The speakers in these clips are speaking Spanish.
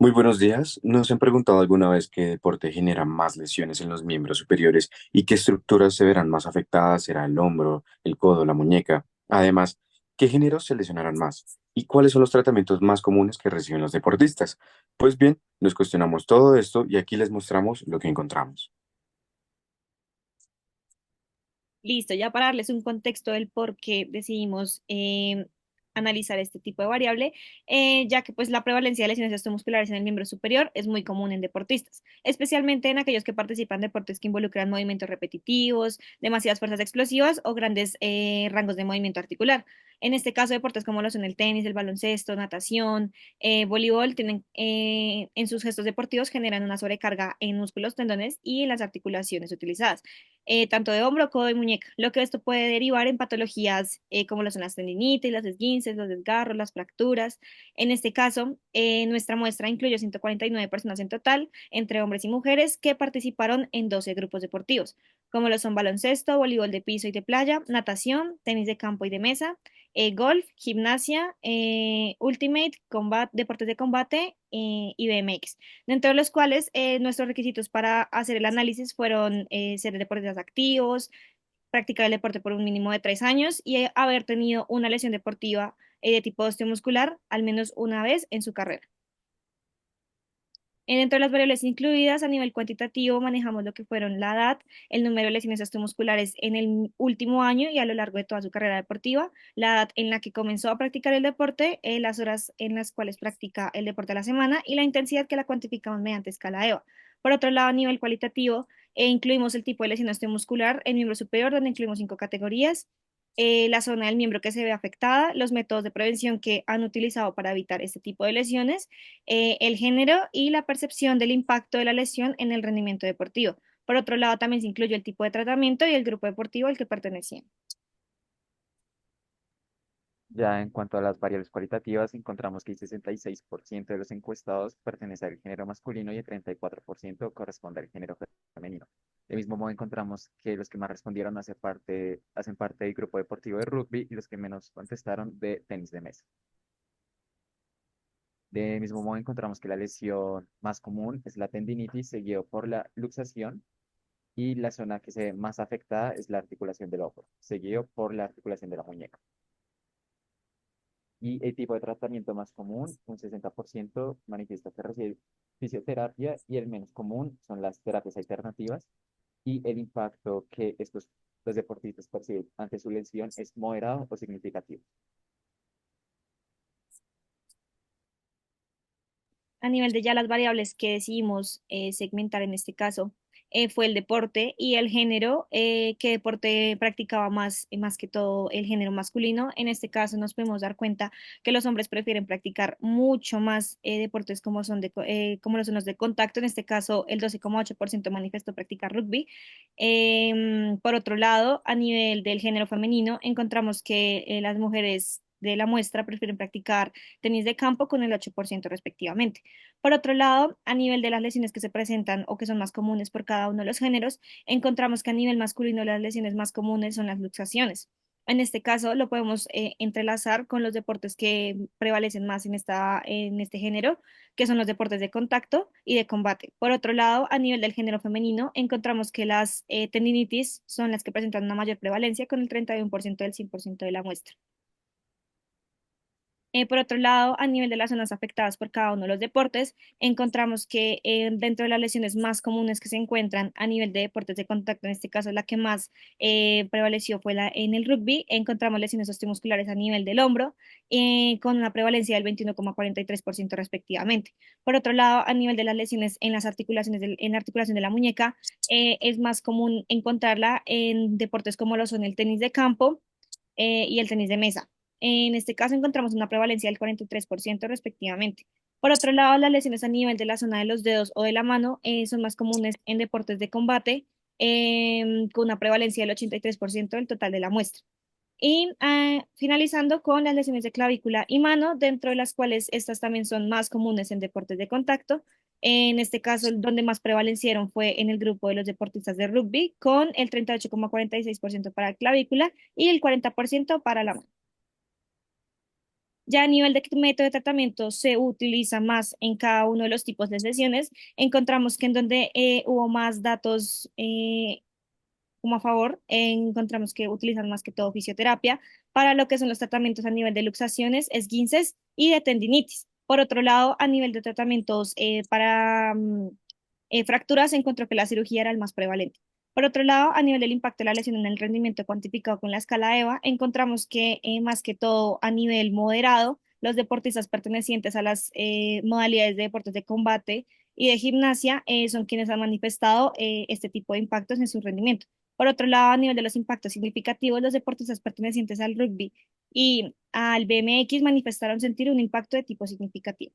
Muy buenos días. ¿Nos han preguntado alguna vez qué deporte genera más lesiones en los miembros superiores y qué estructuras se verán más afectadas? ¿Será el hombro, el codo, la muñeca? Además, ¿qué géneros se lesionarán más? ¿Y cuáles son los tratamientos más comunes que reciben los deportistas? Pues bien, nos cuestionamos todo esto y aquí les mostramos lo que encontramos. Listo, ya para darles un contexto del por qué decidimos analizar este tipo de variable, ya que pues la prevalencia de lesiones osteomusculares en el miembro superior es muy común en deportistas, especialmente en aquellos que participan en deportes que involucran movimientos repetitivos, demasiadas fuerzas explosivas o grandes rangos de movimiento articular. En este caso, deportes como lo son el tenis, el baloncesto, natación, voleibol, tienen en sus gestos deportivos generan una sobrecarga en músculos, tendones y en las articulaciones utilizadas tanto de hombro, codo y muñeca, lo que esto puede derivar en patologías como lo son las tendinitis, las esguinces, los desgarros, las fracturas. En este caso, nuestra muestra incluyó 149 personas en total, entre hombres y mujeres, que participaron en 12 grupos deportivos, como lo son baloncesto, voleibol de piso y de playa, natación, tenis de campo y de mesa, golf, gimnasia, ultimate, deportes de combate y BMX, dentro de los cuales nuestros requisitos para hacer el análisis fueron ser deportistas activos, practicar el deporte por un mínimo de 3 años y haber tenido una lesión deportiva de tipo osteomuscular al menos una vez en su carrera. Dentro de las variables incluidas a nivel cuantitativo manejamos lo que fueron la edad, el número de lesiones osteomusculares en el último año y a lo largo de toda su carrera deportiva, la edad en la que comenzó a practicar el deporte, las horas en las cuales practica el deporte a la semana y la intensidad que la cuantificamos mediante escala EVA. Por otro lado, a nivel cualitativo, incluimos el tipo de lesión osteomuscular, el miembro superior, donde incluimos 5 categorías, la zona del miembro que se ve afectada, los métodos de prevención que han utilizado para evitar este tipo de lesiones, el género y la percepción del impacto de la lesión en el rendimiento deportivo. Por otro lado, también se incluyó el tipo de tratamiento y el grupo deportivo al que pertenecían. Ya en cuanto a las variables cualitativas, encontramos que el 66% de los encuestados pertenece al género masculino y el 34% corresponde al género femenino. De mismo modo, encontramos que los que más respondieron hacen parte del grupo deportivo de rugby y los que menos contestaron de tenis de mesa. De mismo modo, encontramos que la lesión más común es la tendinitis, seguido por la luxación, y la zona que se ve más afectada es la articulación del hombro, seguido por la articulación de la muñeca. Y el tipo de tratamiento más común, un 60% manifiesta que recibe fisioterapia y el menos común son las terapias alternativas y el impacto que los deportistas perciben ante su lesión es moderado o significativo. A nivel de ya las variables que decidimos segmentar en este caso, fue el deporte y el género, qué deporte practicaba más que todo el género masculino. En este caso nos podemos dar cuenta que los hombres prefieren practicar mucho más deportes como lo son los de contacto. En este caso, el 12,8% manifestó practicar rugby. Por otro lado, a nivel del género femenino, encontramos que las mujeres de la muestra prefieren practicar tenis de campo con el 8% respectivamente. Por otro lado, a nivel de las lesiones que se presentan o que son más comunes por cada uno de los géneros, encontramos que a nivel masculino las lesiones más comunes son las luxaciones. En este caso, lo podemos entrelazar con los deportes que prevalecen más en este género, que son los deportes de contacto y de combate. Por otro lado, a nivel del género femenino, encontramos que las tendinitis son las que presentan una mayor prevalencia, con el 31% del 100% de la muestra. Por otro lado, a nivel de las zonas afectadas por cada uno de los deportes, encontramos que dentro de las lesiones más comunes que se encuentran a nivel de deportes de contacto, en este caso la que más prevaleció fue en el rugby, encontramos lesiones osteomusculares a nivel del hombro, con una prevalencia del 21,43% respectivamente. Por otro lado, a nivel de las lesiones en las articulaciones en la articulación de la muñeca, es más común encontrarla en deportes como lo son el tenis de campo y el tenis de mesa. En este caso encontramos una prevalencia del 43% respectivamente. Por otro lado, las lesiones a nivel de la zona de los dedos o de la mano son más comunes en deportes de combate, con una prevalencia del 83% del total de la muestra. Y finalizando con las lesiones de clavícula y mano, dentro de las cuales estas también son más comunes en deportes de contacto. En este caso, donde más prevalecieron fue en el grupo de los deportistas de rugby, con el 38,46% para clavícula y el 40% para la mano. Ya a nivel de qué método de tratamiento se utiliza más en cada uno de los tipos de sesiones, encontramos que en donde hubo más datos como a favor, encontramos que utilizan más que todo fisioterapia para lo que son los tratamientos a nivel de luxaciones, esguinces y de tendinitis. Por otro lado, a nivel de tratamientos para fracturas, se encontró que la cirugía era el más prevalente. Por otro lado, a nivel del impacto de la lesión en el rendimiento cuantificado con la escala EVA, encontramos que más que todo a nivel moderado, los deportistas pertenecientes a las modalidades de deportes de combate y de gimnasia son quienes han manifestado este tipo de impactos en su rendimiento. Por otro lado, a nivel de los impactos significativos, los deportistas pertenecientes al rugby y al BMX manifestaron sentir un impacto de tipo significativo.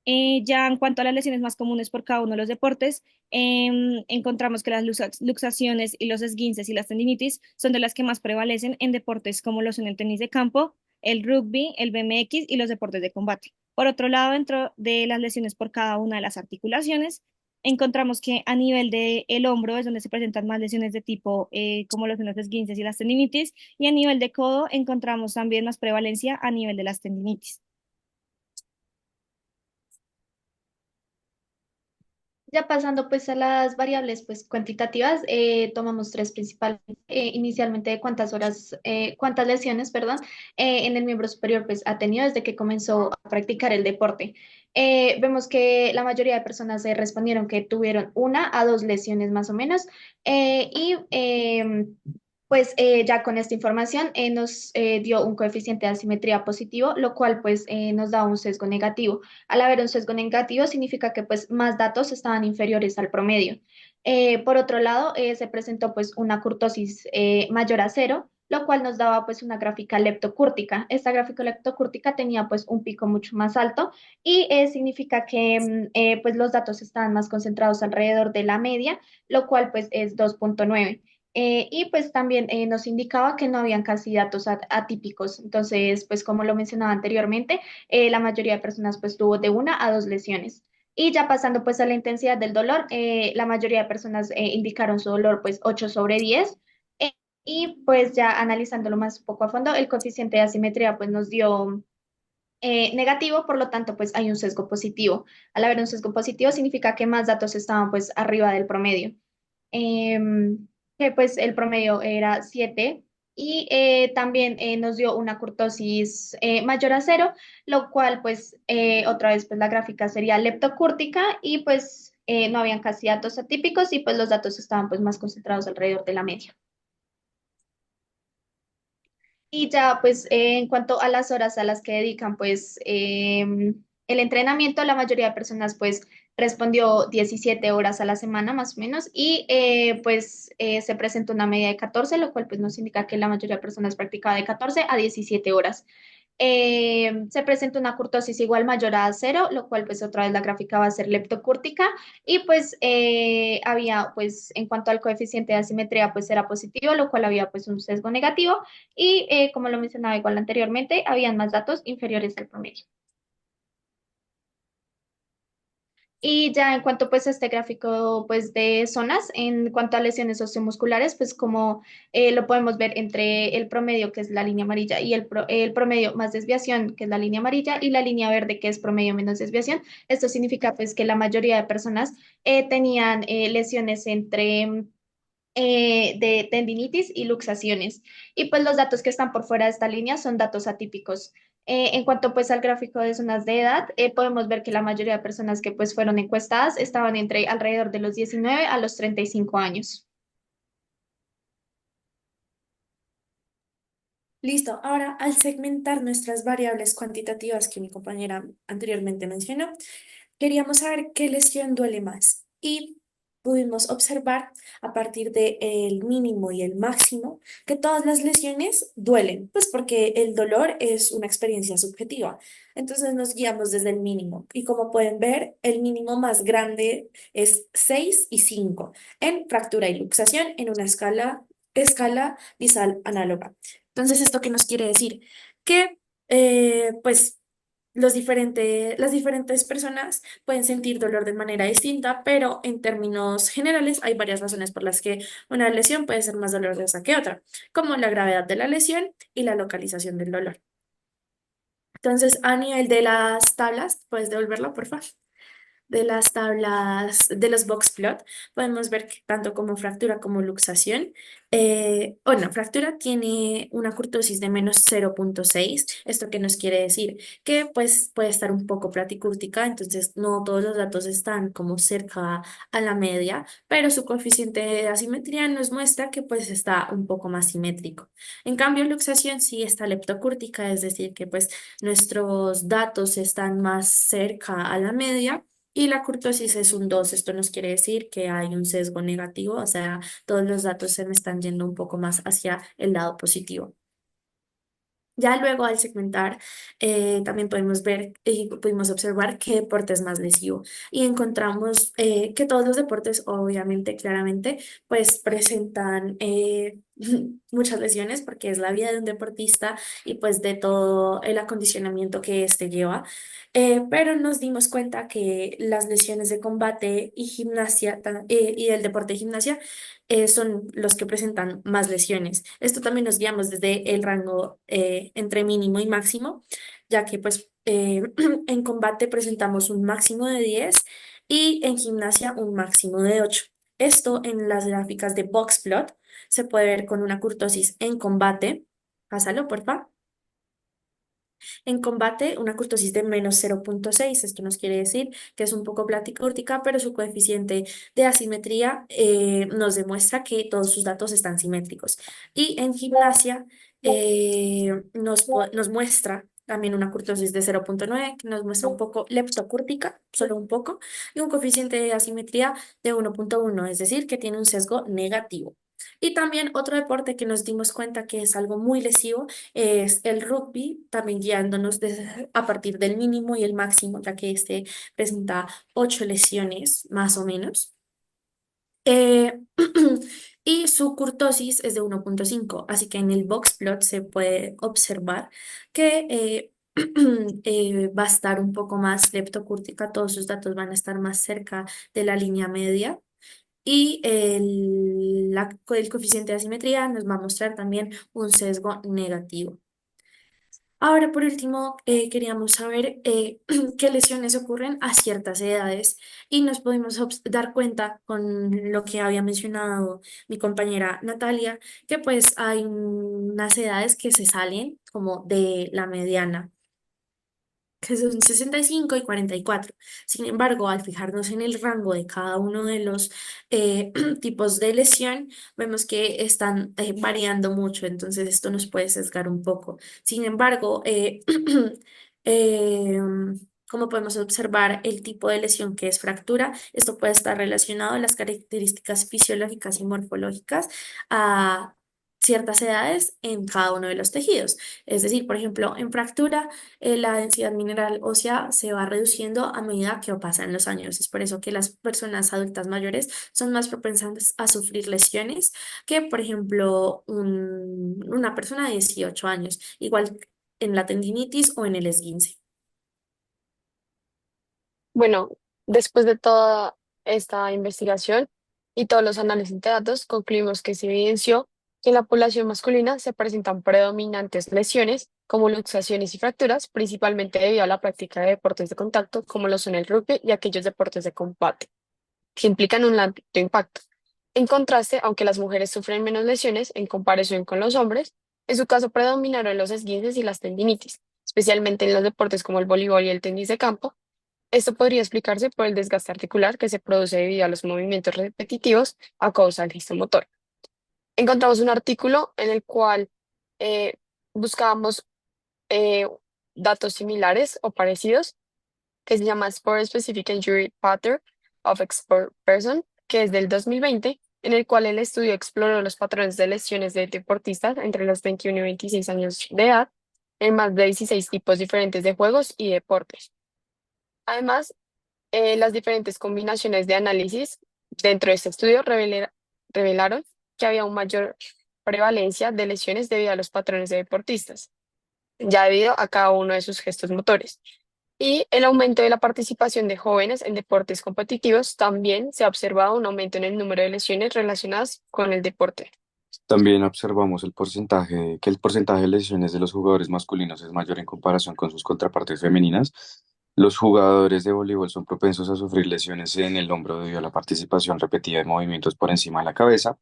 Ya en cuanto a las lesiones más comunes por cada uno de los deportes, encontramos que las luxaciones y los esguinces y las tendinitis son de las que más prevalecen en deportes como lo son el tenis de campo, el rugby, el BMX y los deportes de combate. Por otro lado, dentro de las lesiones por cada una de las articulaciones, encontramos que a nivel del hombro es donde se presentan más lesiones de tipo como lo son los esguinces y las tendinitis, y a nivel de codo encontramos también más prevalencia a nivel de las tendinitis. Ya pasando pues a las variables pues cuantitativas, tomamos tres principales, inicialmente de cuántas lesiones, perdón, en el miembro superior pues ha tenido desde que comenzó a practicar el deporte. Vemos que la mayoría de personas respondieron que tuvieron una a dos lesiones más o menos, pues ya con esta información nos dio un coeficiente de asimetría positivo, lo cual pues nos da un sesgo negativo. Al haber un sesgo negativo significa que pues más datos estaban inferiores al promedio. Por otro lado, se presentó pues una curtosis mayor a cero, lo cual nos daba pues una gráfica leptocúrtica. Esta gráfica leptocúrtica tenía pues un pico mucho más alto y significa que pues los datos estaban más concentrados alrededor de la media, lo cual pues es 2,9. Y pues también nos indicaba que no habían casi datos atípicos. Entonces, pues como lo mencionaba anteriormente, la mayoría de personas pues tuvo de una a dos lesiones. Y ya pasando pues a la intensidad del dolor, la mayoría de personas indicaron su dolor pues 8/10. eh, y pues ya analizándolo más un poco a fondo, el coeficiente de asimetría pues nos dio negativo, por lo tanto pues hay un sesgo positivo. Al haber un sesgo positivo significa que más datos estaban pues arriba del promedio. Que pues el promedio era 7 y también nos dio una curtosis mayor a cero, lo cual pues otra vez pues la gráfica sería leptocúrtica y pues no habían casi datos atípicos y pues los datos estaban pues más concentrados alrededor de la media. Y ya, pues, en cuanto a las horas a las que dedican, pues, el entrenamiento, la mayoría de personas, pues, respondió 17 horas a la semana, más o menos, y pues, se presentó una media de 14, lo cual, pues, nos indica que la mayoría de personas practicaba de 14 a 17 horas. Se presenta una curtosis igual mayor a cero, lo cual pues otra vez la gráfica va a ser leptocúrtica y pues había pues en cuanto al coeficiente de asimetría pues era positivo, lo cual había pues un sesgo negativo y como lo mencionaba igual anteriormente, habían más datos inferiores al promedio. Y ya en cuanto pues a este gráfico pues de zonas, en cuanto a lesiones osteomusculares, pues como lo podemos ver entre el promedio que es la línea amarilla y el promedio más desviación que es la línea amarilla y la línea verde que es promedio menos desviación. Esto significa pues que la mayoría de personas tenían lesiones entre de tendinitis y luxaciones. Y pues los datos que están por fuera de esta línea son datos atípicos. En cuanto pues al gráfico de zonas de edad, podemos ver que la mayoría de personas que pues fueron encuestadas estaban entre alrededor de los 19 a los 35 años. Listo. Ahora, al segmentar nuestras variables cuantitativas que mi compañera anteriormente mencionó, queríamos saber qué lesión duele más y pudimos observar a partir del mínimo y el máximo que todas las lesiones duelen, pues porque el dolor es una experiencia subjetiva. Entonces nos guiamos desde el mínimo y como pueden ver, el mínimo más grande es 6 y 5 en fractura y luxación en una escala disal análoga. Entonces, ¿esto qué nos quiere decir? Que, pues, las diferentes personas pueden sentir dolor de manera distinta, pero en términos generales hay varias razones por las que una lesión puede ser más dolorosa que otra, como la gravedad de la lesión y la localización del dolor. Entonces, a nivel de las tablas, ¿puedes devolverlo, por favor? De las tablas de los box plot, podemos ver que tanto como fractura como luxación, bueno, fractura tiene una curtosis de -0,6. ¿Esto qué nos quiere decir? Que pues puede estar un poco platicúrtica, entonces no todos los datos están como cerca a la media, pero su coeficiente de asimetría nos muestra que pues está un poco más simétrico. En cambio, luxación sí está leptocúrtica, es decir, que pues nuestros datos están más cerca a la media. Y la curtosis es un 2. Esto nos quiere decir que hay un sesgo negativo, o sea, todos los datos se me están yendo un poco más hacia el lado positivo. Ya luego al segmentar, también podemos ver y pudimos observar qué deporte es más lesivo y encontramos que todos los deportes, obviamente, claramente, pues presentan muchas lesiones porque es la vida de un deportista y pues de todo el acondicionamiento que éste lleva. Pero nos dimos cuenta que las lesiones de combate y gimnasia y el deporte de gimnasia son los que presentan más lesiones. Esto también nos guiamos desde el rango entre mínimo y máximo, ya que pues en combate presentamos un máximo de 10 y en gimnasia un máximo de 8. Esto en las gráficas de Boxplot se puede ver con una curtosis en combate. Pásalo, porfa. En combate, una curtosis de -0,6. Esto nos quiere decir que es un poco platicúrtica, pero su coeficiente de asimetría nos demuestra que todos sus datos están simétricos. Y en gimnasia nos muestra también una curtosis de 0,9, que nos muestra un poco leptocúrtica, solo un poco, y un coeficiente de asimetría de 1,1, es decir, que tiene un sesgo negativo. Y también otro deporte que nos dimos cuenta que es algo muy lesivo es el rugby, también guiándonos a partir del mínimo y el máximo, ya que este presenta 8 lesiones más o menos. Eh, y su curtosis es de 1,5, así que en el box plot se puede observar que va a estar un poco más leptocúrtica, todos sus datos van a estar más cerca de la línea media. Y el coeficiente de asimetría nos va a mostrar también un sesgo negativo. Ahora, por último, queríamos saber qué lesiones ocurren a ciertas edades y nos pudimos dar cuenta con lo que había mencionado mi compañera Natalia, que pues hay unas edades que se salen como de la mediana, que son 65 y 44. Sin embargo, al fijarnos en el rango de cada uno de los tipos de lesión, vemos que están variando mucho, entonces esto nos puede sesgar un poco. Sin embargo, eh, como podemos observar el tipo de lesión que es fractura, esto puede estar relacionado a las características fisiológicas y morfológicas a ciertas edades en cada uno de los tejidos. Es decir, por ejemplo, en fractura la densidad mineral ósea se va reduciendo a medida que pasan los años. Es por eso que las personas adultas mayores son más propensas a sufrir lesiones que, por ejemplo, una persona de 18 años, igual en la tendinitis o en el esguince. Bueno, después de toda esta investigación y todos los análisis de datos, concluimos que se evidenció que en la población masculina se presentan predominantes lesiones como luxaciones y fracturas, principalmente debido a la práctica de deportes de contacto como lo son el rugby y aquellos deportes de combate, que implican un alto impacto. En contraste, aunque las mujeres sufren menos lesiones en comparación con los hombres, en su caso predominaron los esguinces y las tendinitis, especialmente en los deportes como el voleibol y el tenis de campo. Esto podría explicarse por el desgaste articular que se produce debido a los movimientos repetitivos a causa del gesto motor. Encontramos un artículo en el cual eh, buscábamos eh, datos similares o parecidos que se llama Sport Specific Injury Pattern of Expert Person, que es del 2020, en el cual el estudio exploró los patrones de lesiones de deportistas entre los 21 y 26 años de edad en más de 16 tipos diferentes de juegos y deportes. Además, las diferentes combinaciones de análisis dentro de este estudio revelaron que había una mayor prevalencia de lesiones debido a los patrones de deportistas, ya debido a cada uno de sus gestos motores. Y el aumento de la participación de jóvenes en deportes competitivos también se ha observado un aumento en el número de lesiones relacionadas con el deporte. También observamos que el porcentaje de lesiones de los jugadores masculinos es mayor en comparación con sus contrapartes femeninas. Los jugadores de voleibol son propensos a sufrir lesiones en el hombro debido a la participación repetida de movimientos por encima de la cabeza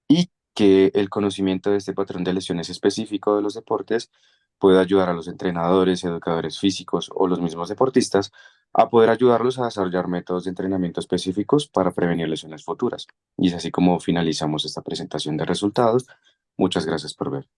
y que el conocimiento de este patrón de lesiones específico de los deportes puede ayudar a los entrenadores, educadores físicos o los mismos deportistas a poder ayudarlos a desarrollar métodos de entrenamiento específicos para prevenir lesiones futuras. Y es así como finalizamos esta presentación de resultados. Muchas gracias por ver.